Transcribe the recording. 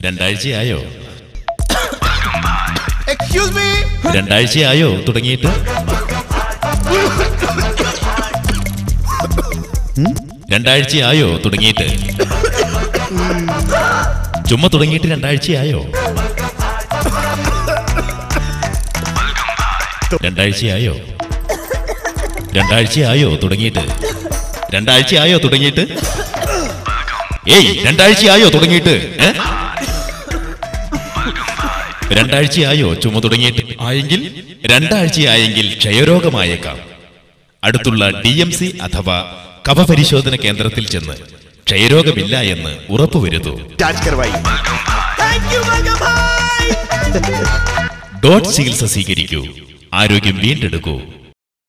രണ്ടാഴ്ചയായോ? രണ്ടാഴ്ചയായോ തുടങ്ങിയിട്ട്? രണ്ടാഴ്ചയായോ തുടങ്ങിയിട്ട്? ചുമ തുടങ്ങിയിട്ട് രണ്ടാഴ്ചയായോ? രണ്ടാഴ്ചയായോ? രണ്ടാഴ്ചയായോ തുടങ്ങിയിട്ട്? രണ്ടാഴ്ചയായോ തുടങ്ങിയിട്ട്? ഏയ്, രണ്ടാഴ്ചയായോ തുടങ്ങിയിട്ട്? രണ്ടാഴ്ചയായോ ചുമ തുടങ്ങിയിട്ട്? ആയെങ്കിൽ രണ്ടാഴ്ചയായെങ്കിൽ ക്ഷയരോഗമായേക്കാം. അടുത്തുള്ള DMC അഥവാ കഫപരിശോധന കേന്ദ്രത്തിൽ ചെന്ന് ക്ഷയരോഗമില്ല എന്ന് ഉറപ്പുവരുത്തൂ. ഡോട്ട് ചികിത്സ സ്വീകരിക്കൂ. ആരോഗ്യം വീണ്ടെടുക്കൂ.